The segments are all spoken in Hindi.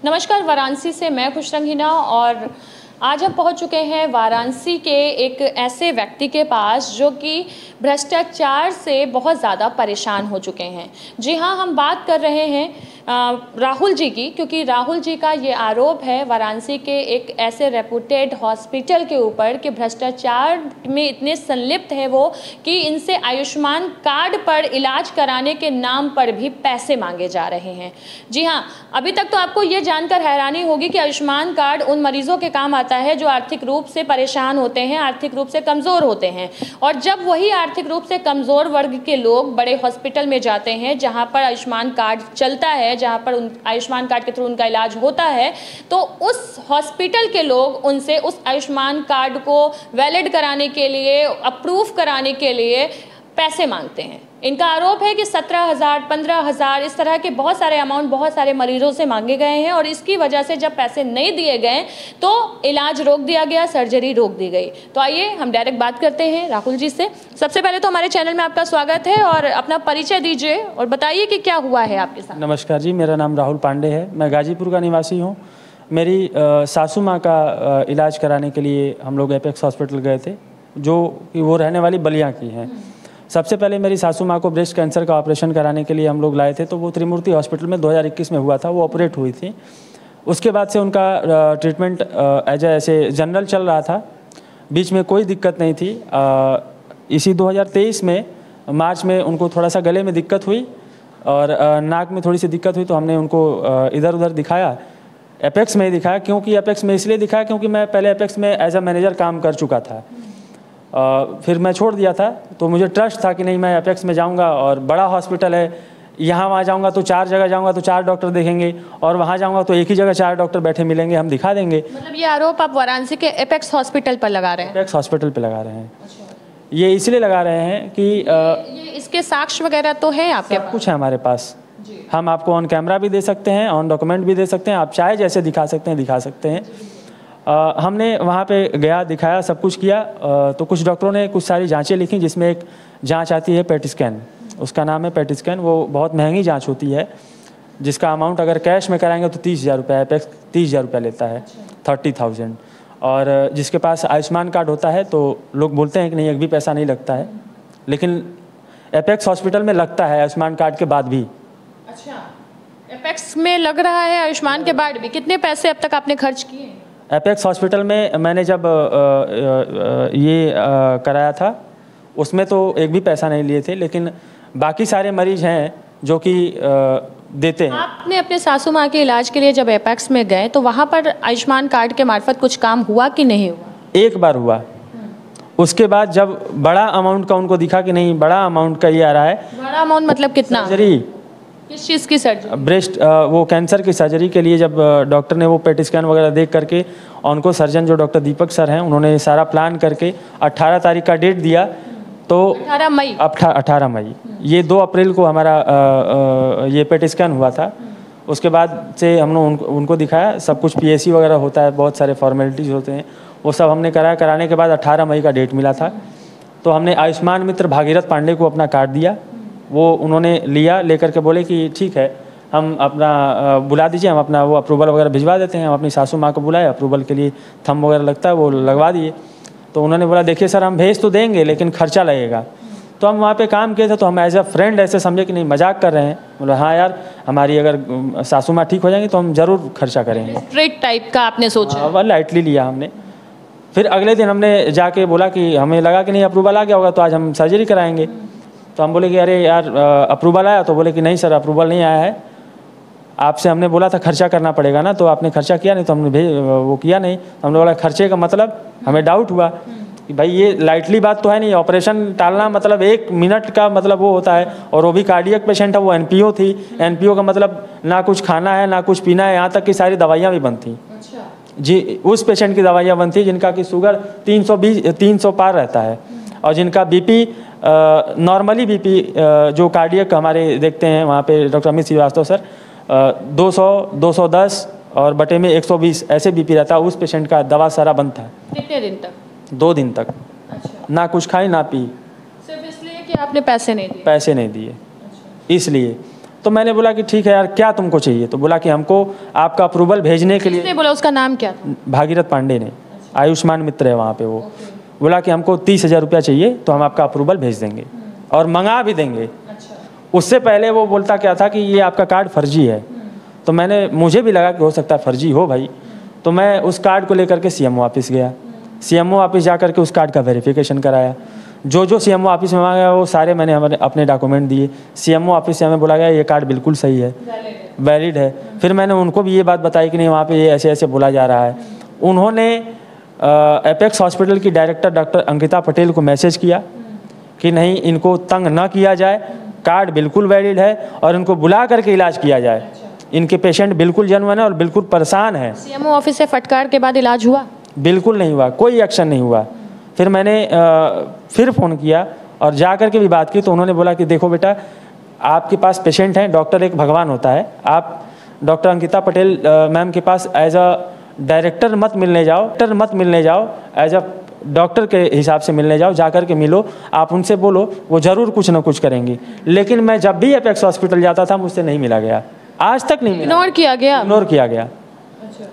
नमस्कार, वाराणसी से मैं खुशरंग हिना और आज हम पहुंच चुके हैं वाराणसी के एक ऐसे व्यक्ति के पास जो कि भ्रष्टाचार से बहुत ज़्यादा परेशान हो चुके हैं। जी हाँ, हम बात कर रहे हैं राहुल जी की, क्योंकि राहुल जी का ये आरोप है वाराणसी के एक ऐसे रेपुटेड हॉस्पिटल के ऊपर कि भ्रष्टाचार में इतने संलिप्त है वो कि इनसे आयुष्मान कार्ड पर इलाज कराने के नाम पर भी पैसे मांगे जा रहे हैं। जी हाँ, अभी तक तो आपको ये जानकर हैरानी होगी कि आयुष्मान कार्ड उन मरीजों के काम आता है जो आर्थिक रूप से परेशान होते हैं, आर्थिक रूप से कमज़ोर होते हैं। और जब वही आर्थिक रूप से कमज़ोर वर्ग के लोग बड़े हॉस्पिटल में जाते हैं जहाँ पर आयुष्मान कार्ड चलता है, जहाँ पर आयुष्मान कार्ड के थ्रू उनका इलाज होता है, तो उस हॉस्पिटल के लोग उनसे उस आयुष्मान कार्ड को वैलिड कराने के लिए, अप्रूव कराने के लिए पैसे मांगते हैं। इनका आरोप है कि 17,000, 15,000 इस तरह के बहुत सारे अमाउंट बहुत सारे मरीजों से मांगे गए हैं और इसकी वजह से जब पैसे नहीं दिए गए तो इलाज रोक दिया गया, सर्जरी रोक दी गई। तो आइए हम डायरेक्ट बात करते हैं राहुल जी से। सबसे पहले तो हमारे चैनल में आपका स्वागत है और अपना परिचय दीजिए और बताइए कि क्या हुआ है आपके साथ। नमस्कार जी, मेरा नाम राहुल पांडे है। मैं गाजीपुर का निवासी हूँ। मेरी सासू माँ का इलाज कराने के लिए हम लोग एपेक्स हॉस्पिटल गए थे, जो कि वो रहने वाली बलिया की हैं। सबसे पहले मेरी सासू माँ को ब्रेस्ट कैंसर का ऑपरेशन कराने के लिए हम लोग लाए थे, तो वो त्रिमूर्ति हॉस्पिटल में 2021 में हुआ था, वो ऑपरेट हुई थी। उसके बाद से उनका ट्रीटमेंट ऐसे जनरल चल रहा था, बीच में कोई दिक्कत नहीं थी। इसी 2023 में मार्च में उनको थोड़ा सा गले में दिक्कत हुई और नाक में थोड़ी सी दिक्कत हुई, तो हमने उनको इधर उधर दिखाया, एपेक्स में ही दिखाया। क्योंकि एपेक्स में इसलिए दिखाया क्योंकि मैं पहले एपेक्स में एज अ मैनेजर काम कर चुका था। फिर मैं छोड़ दिया था, तो मुझे ट्रस्ट था कि नहीं, मैं एपेक्स में जाऊंगा और बड़ा हॉस्पिटल है, यहाँ वहाँ जाऊंगा तो 4 जगह जाऊंगा तो 4 डॉक्टर देखेंगे और वहाँ जाऊंगा तो एक ही जगह 4 डॉक्टर बैठे मिलेंगे, हम दिखा देंगे। मतलब ये आरोप आप वाराणसी के एपेक्स हॉस्पिटल पर लगा रहे हैं? एपेक्स हॉस्पिटल पर लगा रहे हैं। ये इसलिए लगा रहे हैं कि ये इसके साक्ष्य वगैरह तो है आपके पास? कुछ है हमारे पास। हम आपको ऑन कैमरा भी दे सकते हैं, ऑन डॉक्यूमेंट भी दे सकते हैं, आप चाहे जैसे दिखा सकते हैं दिखा सकते हैं। हमने वहाँ पे गया, दिखाया, सब कुछ किया। तो कुछ डॉक्टरों ने कुछ सारी जांचें लिखी, जिसमें एक जांच आती है पेट स्कैन, उसका नाम है पेट स्कैन। वो बहुत महंगी जांच होती है, जिसका अमाउंट अगर कैश में कराएंगे तो 30,000 रुपये, एपेक्स 30,000 रुपये लेता है, 30,000। और जिसके पास आयुष्मान कार्ड होता है तो लोग बोलते हैं कि नहीं, एक भी पैसा नहीं लगता है, लेकिन एपेक्स हॉस्पिटल में लगता है आयुष्मान कार्ड के बाद भी। अच्छा, एपेक्स में लग रहा है आयुष्मान के बाद भी? कितने पैसे अब तक आपने खर्च किए? एपेक्स हॉस्पिटल में मैंने जब कराया था, उसमें तो एक भी पैसा नहीं लिए थे, लेकिन बाकी सारे मरीज हैं जो कि देते हैं। आपने अपने सासू माँ के इलाज के लिए जब एपेक्स में गए तो वहाँ पर आयुष्मान कार्ड के मार्फत कुछ काम हुआ कि नहीं हुआ? एक बार हुआ। उसके बाद जब बड़ा अमाउंट का उनको दिखा कि नहीं, बड़ा अमाउंट का ये आ रहा है। बड़ा अमाउंट मतलब कितना? सर्जरी। किस चीज़ की सर्जरी? ब्रेस्ट, वो कैंसर की सर्जरी के लिए जब डॉक्टर ने वो पेट स्कैन वगैरह देख करके, उनको सर्जन जो डॉक्टर दीपक सर हैं, उन्होंने सारा प्लान करके 18 तारीख का डेट दिया। तो 18 मई, 18 मई, ये 2 अप्रैल को हमारा ये पेट स्कैन हुआ था। उसके बाद से हमने उनको दिखाया, सब कुछ PAC वगैरह होता है, बहुत सारे फॉर्मेलिटीज़ होते हैं, वो सब हमने कराया। कराने के बाद 18 मई का डेट मिला था, तो हमने आयुष्मान मित्र भागीरथ पांडे को अपना कार्ड दिया। वो उन्होंने लिया, लेकर के बोले कि ठीक है, हम अपना बुला दीजिए, हम अपना वो अप्रूवल वगैरह भिजवा देते हैं। हम अपनी सासू माँ को बुलाए, अप्रूवल के लिए थंब वगैरह लगता है, वो लगवा दिए। तो उन्होंने बोला देखिए सर, हम भेज तो देंगे लेकिन खर्चा लगेगा। तो हम वहाँ पे काम किए थे, तो हम एज अ फ्रेंड ऐसे समझे कि नहीं, मजाक कर रहे हैं। बोला हाँ यार, हमारी अगर सासू माँ ठीक हो जाएंगी तो हम ज़रूर खर्चा करेंगे। स्ट्रेट टाइप का आपने सोचा? वह लाइटली लिया हमने। फिर अगले दिन हमने जाके बोला कि हमें लगा कि नहीं, अप्रूवल आ गया होगा तो आज हम सर्जरी कराएंगे। तो हम बोले कि अरे यार, अप्रूवल आया? तो बोले कि नहीं सर, अप्रूवल नहीं आया है, आपसे हमने बोला था खर्चा करना पड़ेगा ना, तो आपने खर्चा किया नहीं, तो हमने वो किया नहीं। तो हमने बोला खर्चे का मतलब, हमें डाउट हुआ कि भाई ये लाइटली बात तो है नहीं, ऑपरेशन टालना मतलब 1 मिनट का मतलब वो होता है, और वो भी कार्डियक पेशेंट है, वो NPO थी। NPO का मतलब ना कुछ खाना है ना कुछ पीना है, यहाँ तक कि सारी दवाइयाँ भी बंद थी। जी, उस पेशेंट की दवाइयाँ बंद थी जिनका कि शुगर 300 पार रहता है, और जिनका BP नॉर्मली BP जो कार्डियक हमारे देखते हैं वहाँ पे डॉक्टर अमित श्रीवास्तव सर, 200, 210 और बटे में 120 ऐसे BP रहता है। उस पेशेंट का दवा सारा बंद था। कितने दिन तक? 2 दिन तक। अच्छा। ना कुछ खाई ना पी। सिर्फ इसलिए कि आपने पैसे नहीं दिए? पैसे नहीं दिए। अच्छा। इसलिए तो मैंने बोला कि ठीक है यार, क्या तुमको चाहिए? तो बोला कि हमको आपका अप्रूवल भेजने के लिए। किसने बोला? उसका नाम क्या था? भागीरथ पांडे ने, आयुष्मान मित्र है वहाँ पे वो। बोला कि हमको 30,000 रुपया चाहिए तो हम आपका अप्रूवल भेज देंगे और मंगा भी देंगे। उससे पहले वो बोलता क्या था कि ये आपका कार्ड फर्जी है। तो मुझे भी लगा कि हो सकता है फर्जी हो भाई। तो मैं उस कार्ड को लेकर के CMO ऑफिस गया। CMO ऑफिस जा करके उस कार्ड का वेरिफिकेशन कराया। जो CMO ऑफिस में मांगा वो सारे मैंने अपने डॉक्यूमेंट दिए। CMO ऑफिस से हमें बोला गया ये कार्ड बिल्कुल सही है, वैलिड है। फिर मैंने उनको भी ये बात बताई कि नहीं, वहाँ पे ये ऐसे ऐसे बोला जा रहा है। उन्होंने एपेक्स हॉस्पिटल की डायरेक्टर डॉक्टर अंकिता पटेल को मैसेज किया कि नहीं, इनको तंग ना किया जाए, कार्ड बिल्कुल वैलिड है और इनको बुला करके इलाज किया जाए। इनके पेशेंट बिल्कुल जेन्युइन है और बिल्कुल परेशान है। CMO ऑफिस से फटकार के बाद इलाज हुआ? बिल्कुल नहीं हुआ, कोई एक्शन नहीं हुआ। फिर मैंने फिर फ़ोन किया और जा कर के भी बात की तो उन्होंने बोला कि देखो बेटा, आपके पास पेशेंट हैं, डॉक्टर एक भगवान होता है। आप डॉक्टर अंकिता पटेल मैम के पास एज अ डायरेक्टर मत मिलने जाओ, एज अ डॉक्टर के हिसाब से मिलने जाओ। जा कर के मिलो, आप उनसे बोलो, वो ज़रूर कुछ ना कुछ करेंगी। लेकिन मैं जब भी एपेक्स हॉस्पिटल जाता था मुझसे नहीं मिला गया, आज तक नहीं मिला। इग्नोर किया गया?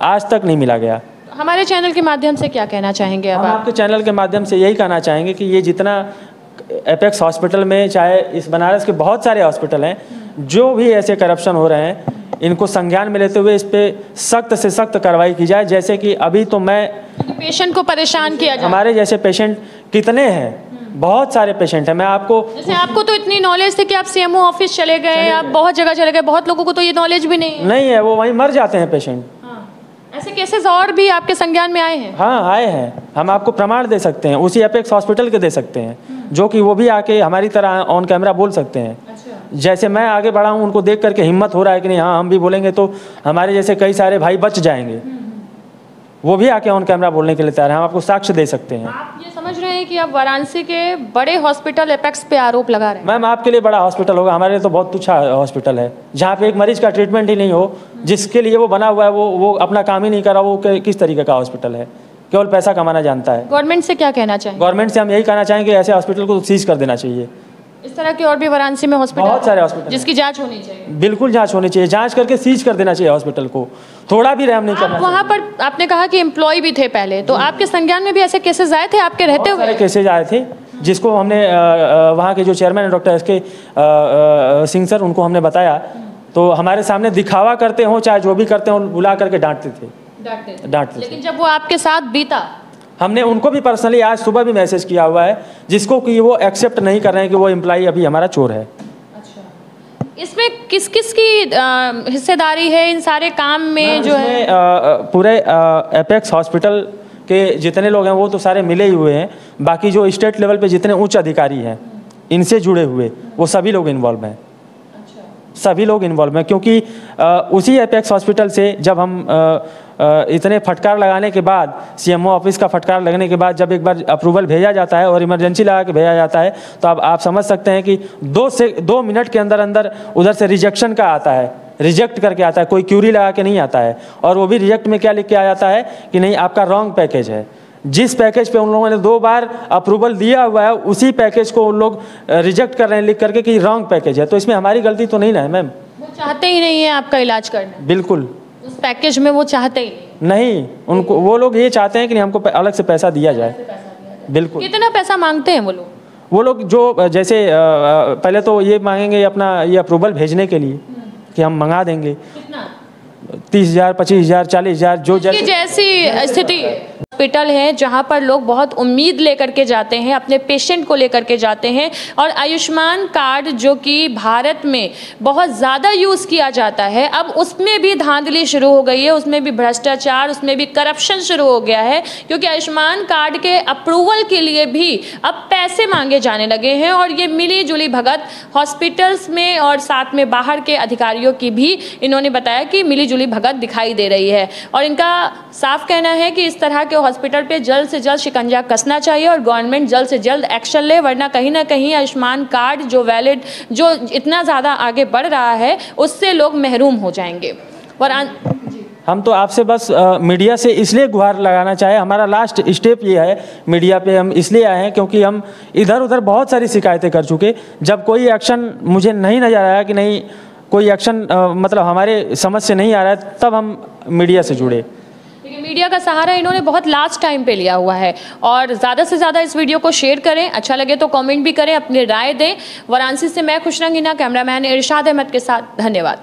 आज तक नहीं मिला गया। हमारे चैनल के माध्यम से क्या कहना चाहेंगे? अब हम आपके चैनल के माध्यम से यही कहना चाहेंगे कि ये जितना एपेक्स हॉस्पिटल में, चाहे इस बनारस के बहुत सारे हॉस्पिटल हैं, जो भी ऐसे करप्शन हो रहे हैं, इनको संज्ञान में लेते हुए इस पे सख्त से सख्त कार्रवाई की जाए। जैसे कि अभी तो पेशेंट को परेशान किया जाए। हमारे जैसे पेशेंट कितने हैं, बहुत सारे पेशेंट हैं। मैं आपको तो इतनी नॉलेज थी कि आप CMO ऑफिस चले गए, आप बहुत जगह चले गए। बहुत लोगों को तो ये नॉलेज भी नहीं है, वो वहीं मर जाते हैं पेशेंट। ऐसे केसेस और भी आपके संज्ञान में आए हैं? हाँ, आए हैं। हम आपको प्रमाण दे सकते हैं, उसी एपेक्स हॉस्पिटल के दे सकते हैं, जो कि वो भी आके हमारी तरह ऑन कैमरा बोल सकते हैं। जैसे मैं आगे बढ़ा हूँ, उनको देख करके हिम्मत हो रहा है कि नहीं, हाँ हम भी बोलेंगे तो हमारे जैसे कई सारे भाई बच जाएंगे। वो भी आके ऑन कैमरा बोलने के लिए तैयार हैं। हम आपको साक्ष्य दे सकते हैं। आप ये समझ रहे हैं कि अब वाराणसी के बड़े हॉस्पिटल एपेक्स पे आरोप लगा रहे हैं? मैम, आपके लिए बड़ा हॉस्पिटल होगा, हमारे लिए तो बहुत तुच्छा हॉस्पिटल है, जहाँ पे एक मरीज का ट्रीटमेंट ही नहीं हो, जिसके लिए वो बना हुआ है, वो अपना काम ही नहीं कर रहा, वो किस तरीके का हॉस्पिटल है? केवल पैसा कमाना जानता है। गवर्नमेंट से क्या कहना चाहिए? गवर्नमेंट से हम यही कहना चाहेंगे, ऐसे हॉस्पिटल को सीज कर देना चाहिए। इस तरह के और भी वाराणसी में हॉस्पिटल, बहुत सारे हॉस्पिटल, जिसकी जांच होनी चाहिए। बिल्कुल जांच होनी चाहिए, जांच करके सीज कर देना चाहिए हॉस्पिटल को, थोड़ा भी रहम नहीं करना। वहाँ पर आपने कहा कि एम्प्लॉय भी थे पहले, तो आपके संज्ञान में भी ऐसे केसेस आए थे आपके रहते हुए? सारे केसेज आए थे, जिसको हमने वहाँ के जो चेयरमैन है डॉक्टर SK सिंह सर, उनको हमने बताया तो हमारे सामने दिखावा करते हो चाहे जो भी करते हो, बुला करके डांटते थे। लेकिन जब वो आपके साथ बीता, हमने उनको भी पर्सनली आज सुबह भी मैसेज किया हुआ है, जिसको कि वो एक्सेप्ट नहीं कर रहे हैं कि वो एम्प्लॉई अभी हमारा चोर है। अच्छा, इसमें किस किस की हिस्सेदारी है इन सारे काम में? जो है पूरे एपेक्स हॉस्पिटल के जितने लोग हैं वो तो सारे मिले ही हुए हैं। बाकी जो स्टेट लेवल पे जितने उच्च अधिकारी हैं, इनसे जुड़े हुए, वो सभी लोग इन्वॉल्व हैं। सभी लोग इन्वॉल्व हैं, क्योंकि उसी एपेक्स हॉस्पिटल से जब हम इतने फटकार लगाने के बाद, CMO ऑफिस का फटकार लगने के बाद, जब एक बार अप्रूवल भेजा जाता है और इमरजेंसी लगा के भेजा जाता है, तो अब आप समझ सकते हैं कि 2 मिनट के अंदर अंदर उधर से रिजेक्शन का आता है, रिजेक्ट करके आता है, कोई क्यूरी लगा के नहीं आता है। और वो भी रिजेक्ट में क्या लिख के आ जाता है कि नहीं, आपका रॉन्ग पैकेज है। जिस पैकेज पे उन लोगों ने 2 बार अप्रूवल दिया हुआ है, उसी पैकेज को उन लोग रिजेक्ट कर रहे हैं लिख करके कि रॉन्ग पैकेज है। तो इसमें हमारी गलती तो नहीं ना है मैम? वो चाहते ही नहीं है आपका इलाज करना? बिल्कुल, उस पैकेज में वो चाहते ही नहीं। उनको, वो लोग ये चाहते हैं कि नहीं, हमको अलग से पैसा दिया जाए। बिल्कुल। कितना पैसा मांगते हैं वो लोग? वो लोग जो जैसे पहले तो ये मांगेंगे अपना ये अप्रूवल भेजने के लिए कि हम मंगा देंगे। कितना? 30,000, 25,000, 40,000, जो जैसी स्थिति हॉस्पिटल है जहां पर लोग बहुत उम्मीद लेकर के जाते हैं, अपने पेशेंट को लेकर के जाते हैं। और आयुष्मान कार्ड जो कि भारत में बहुत ज़्यादा यूज़ किया जाता है, अब उसमें भी धांधली शुरू हो गई है, उसमें भी भ्रष्टाचार, उसमें भी करप्शन शुरू हो गया है। क्योंकि आयुष्मान कार्ड के अप्रूवल के लिए भी अब पैसे मांगे जाने लगे हैं। और ये मिली जुली भगत हॉस्पिटल्स में और साथ में बाहर के अधिकारियों की भी इन्होंने बताया कि मिली जुली भगत दिखाई दे रही है। और इनका साफ कहना है कि इस तरह के हॉस्पिटल पे जल्द से जल्द शिकंजा कसना चाहिए और गवर्नमेंट जल्द से जल्द एक्शन ले, वरना कहीं ना कहीं आयुष्मान कार्ड जो वैलिड, जो इतना ज़्यादा आगे बढ़ रहा है, उससे लोग महरूम हो जाएंगे। और हम तो आपसे बस मीडिया से इसलिए गुहार लगाना चाहे, हमारा लास्ट स्टेप ये है, मीडिया पे हम इसलिए आए हैं क्योंकि हम इधर उधर बहुत सारी शिकायतें कर चुके। जब कोई एक्शन मुझे नहीं नज़र आया कि नहीं कोई एक्शन मतलब हमारे समझ से नहीं आ रहा है, तब हम मीडिया से जुड़े। मीडिया का सहारा इन्होंने बहुत लास्ट टाइम पे लिया हुआ है। और ज़्यादा से ज़्यादा इस वीडियो को शेयर करें, अच्छा लगे तो कमेंट भी करें, अपनी राय दें। वाराणसी से मैं खुशरंग हिना, कैमरामैन इरशाद अहमद के साथ, धन्यवाद।